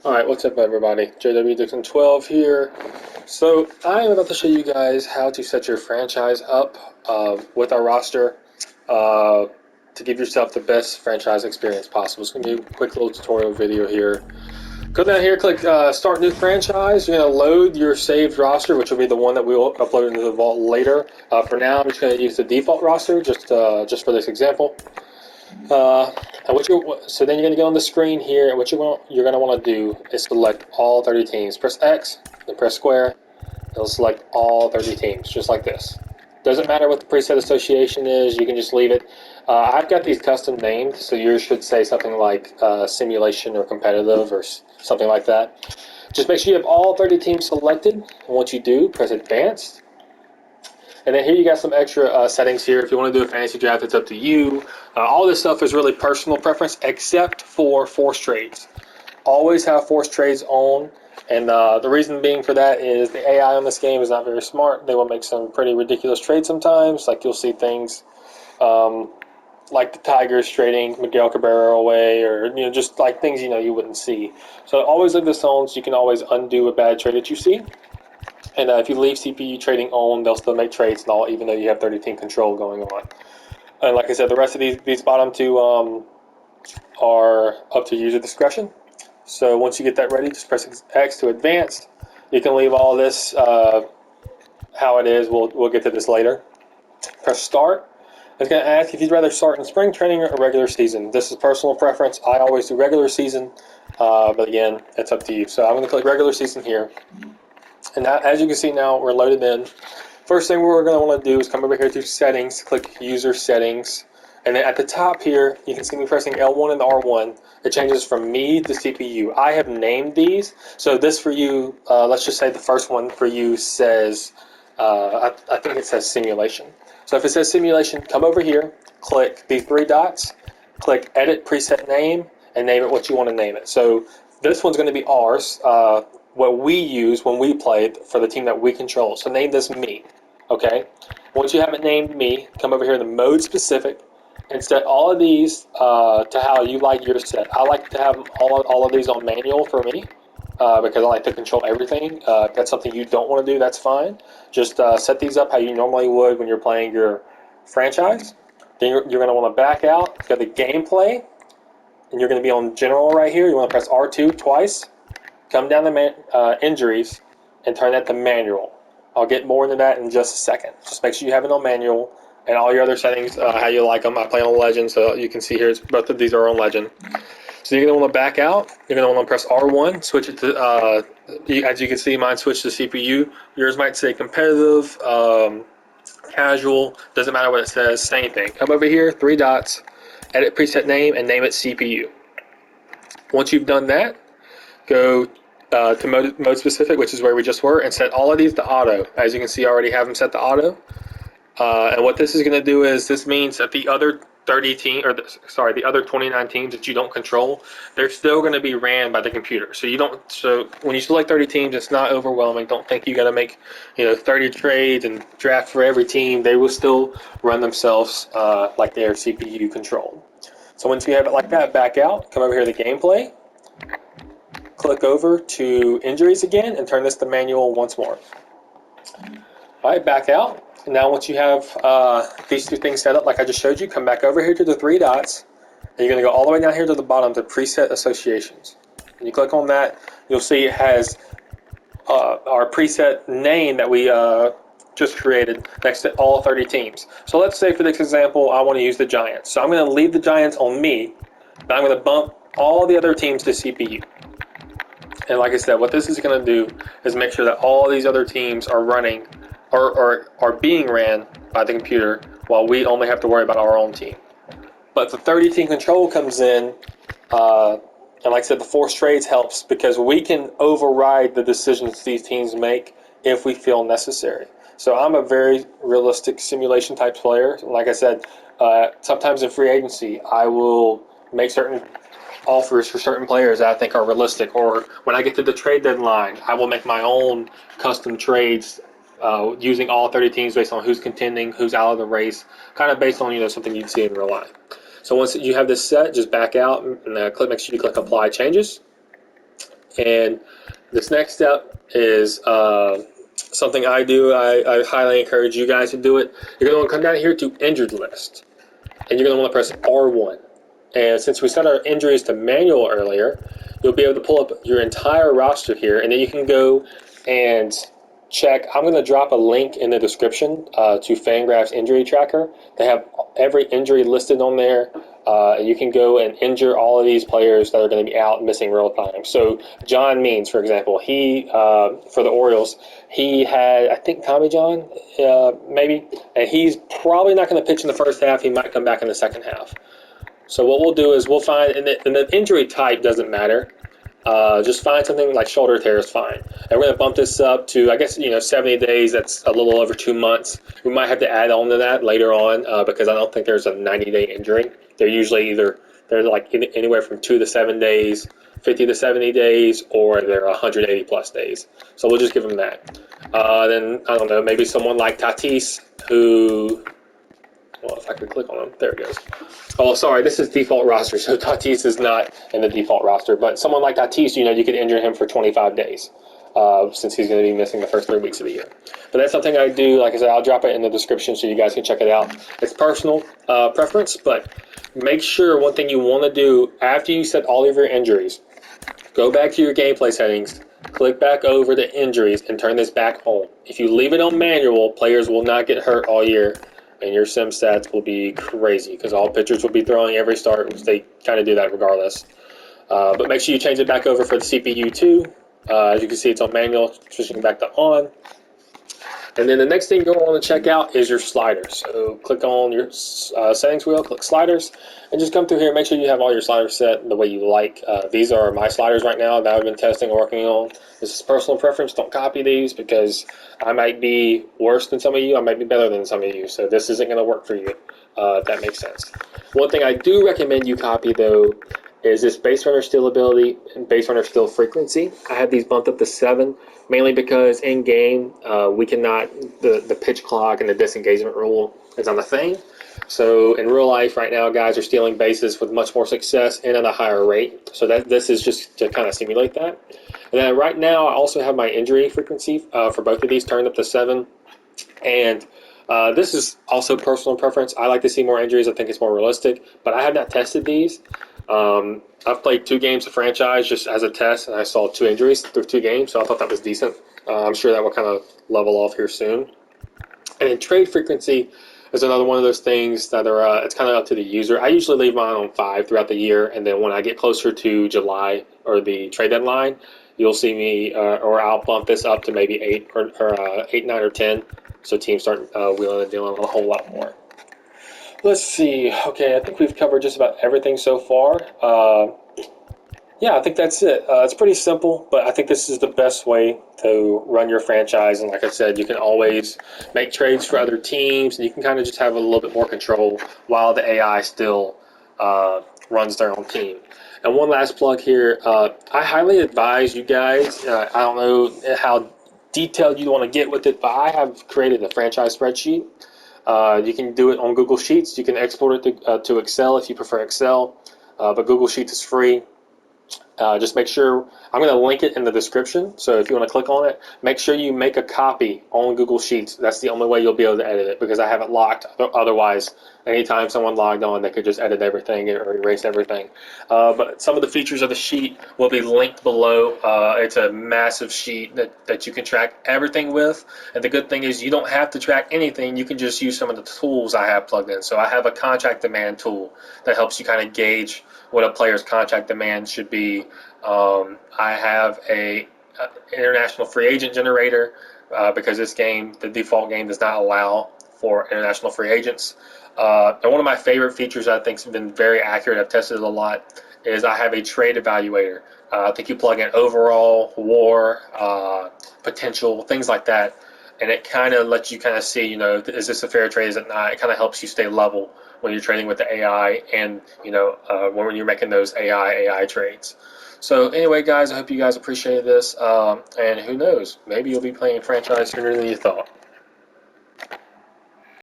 Alright, what's up everybody? JW Dixon 12 here. So I am about to show you guys how to set your franchise up with our roster to give yourself the best franchise experience possible. It's going to be a quick little tutorial video here. Go down here, click Start New Franchise. You're going to load your saved roster, which will be the one that we will upload into the vault later. For now, I'm just going to use the default roster just for this example. So then you're going to go on the screen here, and what you're going to want to do is select all 30 teams. Press X, then press square. It'll select all 30 teams, just like this. Doesn't matter what the preset association is, you can just leave it. I've got these custom named, so yours should say something like simulation or competitive or something like that. Just make sure you have all 30 teams selected, and once you do, press Advanced. And then here you got some extra settings here. If you want to do a fantasy draft, it's up to you. All this stuff is really personal preference, except for forced trades. Always have forced trades on, and the reason being for that is the AI on this game is not very smart. They will make some pretty ridiculous trades sometimes. Like you'll see things like the Tigers trading Miguel Cabrera away, or just like things you wouldn't see. So always leave this on, so you can always undo a bad trade that you see. And if you leave CPU trading on, they'll still make trades and all, even though you have 30-team control going on. And like I said, the rest of these bottom two are up to user discretion. So once you get that ready, just press X to advance. You can leave all this how it is. We'll get to this later. Press Start. It's going to ask if you'd rather start in spring training or regular season. This is personal preference. I always do regular season, but again, it's up to you. So I'm going to click regular season here. And now, as you can see now, we're loaded in. First thing we're going to want to do is come over here to Settings, click User Settings, and then at the top here, you can see me pressing L1 and R1. It changes from me to CPU. I have named these, so this for you, let's just say the first one for you says, I think it says Simulation. So if it says Simulation, come over here, click these three dots, click Edit Preset Name, and name it what you want to name it. So this one's going to be ours. What we use when we played for the team that we control. So name this me, okay? Once you have it named me, come over here to mode specific and set all of these to how you like yours set. I like to have all of these on manual for me because I like to control everything. If that's something you don't want to do, that's fine. Just set these up how you normally would when you're playing your franchise. Then you're going to want to back out, go to gameplay, and you're going to be on general right here. You want to press R2 twice. Come down to injuries and turn that to manual. I'll get more into that in just a second. Just make sure you have it on manual and all your other settings how you like them. I play on legend, so you can see here both of these are on legend. So you're going to want to back out. You're going to want to press R1, switch it to, as you can see, mine switched to CPU. Yours might say competitive, casual, doesn't matter what it says, same thing. Come over here, three dots, edit preset name, and name it CPU. Once you've done that, go to mode specific, which is where we just were, and set all of these to auto. As you can see, I already have them set to auto. And what this is going to do is this means that the other the other 29 teams that you don't control, they're still going to be ran by the computer. So when you select 30 teams, it's not overwhelming. Don't think you got to make 30 trades and draft for every team. They will still run themselves like they are CPU controlled. So once you have it like that, back out, come over here to gameplay. Click over to injuries again and turn this to manual once more. All right, back out. And now once you have these two things set up like I just showed you, come back over here to the three dots. And you're going to go all the way down here to the bottom to preset associations. When you click on that, you'll see it has our preset name that we just created next to all 30 teams. So let's say for this example, I want to use the Giants. So I'm going to leave the Giants on me, but I'm going to bump all the other teams to CPU. And like I said, what this is going to do is make sure that all these other teams are running or are being ran by the computer while we only have to worry about our own team. But the 30-team control comes in, and like I said, the forced trades helps because we can override the decisions these teams make if we feel necessary. So I'm a very realistic simulation type player. Like I said, sometimes in free agency, I will make certain offers for certain players that I think are realistic, or when I get to the trade deadline, I will make my own custom trades using all 30 teams based on who's contending, who's out of the race, kind of based on something you'd see in real life. So once you have this set, just back out and make sure you click Apply Changes, And this next step is something I do. I highly encourage you guys to do it. You're going to want to come down here to injured list, and you're going to want to press R1. And since we set our injuries to manual earlier, you'll be able to pull up your entire roster here, and then you can go and check. I'm going to drop a link in the description to Fangraphs injury tracker. They have every injury listed on there. You can go and injure all of these players that are going to be out missing real time. So John Means, for example, he for the Orioles, he had, I think, Tommy John, maybe, and he's probably not going to pitch in the first half. He might come back in the second half. So what we'll do is we'll find, and the injury type doesn't matter. Just find something like shoulder tear is fine. And we're going to bump this up to, I guess, 70 days. That's a little over 2 months. We might have to add on to that later on because I don't think there's a 90-day injury. They're usually they're like anywhere from 2 to 7 days, 50 to 70 days, or they're 180 plus days. So we'll just give them that. Then, I don't know, maybe someone like Tatis who... Well, if I could click on him, there it goes. Oh, sorry, this is default roster, so Tatis is not in the default roster. But someone like Tatis, you could injure him for 25 days since he's going to be missing the first 3 weeks of the year. But that's something I do. Like I said, I'll drop it in the description so you guys can check it out. It's personal preference, but make sure one thing you want to do after you set all of your injuries, go back to your gameplay settings, click back over the injuries, and turn this back on. If you leave it on manual, players will not get hurt all year. And your sim stats will be crazy because all pitchers will be throwing every start, which they kind of do that regardless. But make sure you change it back over for the CPU too. As you can see, it's on manual, switching back to on. And then the next thing you're going to want to check out is your sliders. So click on your settings wheel, click sliders, and just come through here. Make sure you have all your sliders set the way you like. These are my sliders right now that I've been testing and working on. This is personal preference. Don't copy these because I might be worse than some of you. I might be better than some of you. So this isn't going to work for you, if that makes sense. One thing I do recommend you copy, though, is this base runner steal ability and base runner steal frequency. I have these bumped up to 7, mainly because in game we cannot, the pitch clock and the disengagement rule is on the thing. So in real life right now, guys are stealing bases with much more success and at a higher rate. So this is just to kind of simulate that. And then right now I also have my injury frequency for both of these turned up to 7. And this is also personal preference. I like to see more injuries. I think it's more realistic, but I have not tested these. I've played 2 games of franchise just as a test, and I saw 2 injuries through 2 games, so I thought that was decent. I'm sure that will kind of level off here soon. And then trade frequency is another one of those things that are it's kind of up to the user. I usually leave mine on 5 throughout the year, and then when I get closer to July or the trade deadline, you'll see me, or I'll bump this up to maybe 8 or 8, 9, or 10, so teams start wheeling and dealing a whole lot more. Let's see. Okay, I think we've covered just about everything so far. Yeah, I think that's it. It's pretty simple, but I think this is the best way to run your franchise. And like I said, you can always make trades for other teams, and you can kind of just have a little bit more control while the AI still runs their own team. And one last plug here. I highly advise you guys, I don't know how detailed you want to get with it, but I have created a franchise spreadsheet. You can do it on Google Sheets. You can export it to Excel if you prefer Excel, but Google Sheets is free. Just make sure, I'm going to link it in the description, so if you want to click on it, make sure you make a copy on Google Sheets. That's the only way you'll be able to edit it, because I have it locked. Otherwise, anytime someone logged on, they could just edit everything or erase everything. But some of the features of the sheet will be linked below. It's a massive sheet that you can track everything with, and the good thing is you don't have to track anything. You can just use some of the tools I have plugged in. So I have a contract demand tool that helps you kind of gauge what a player's contract demand should be. I have a international free agent generator because this game, the default game, does not allow for international free agents. And one of my favorite features I think has been very accurate, I've tested it a lot, is I have a trade evaluator. I think you plug in overall, WAR, potential, things like that, and it kind of lets you kind of see, is this a fair trade, is it not? It kind of helps you stay level when you're trading with the AI and, when you're making those AI trades. So anyway, guys, I hope you guys appreciated this, and who knows, maybe you'll be playing franchise sooner than you thought.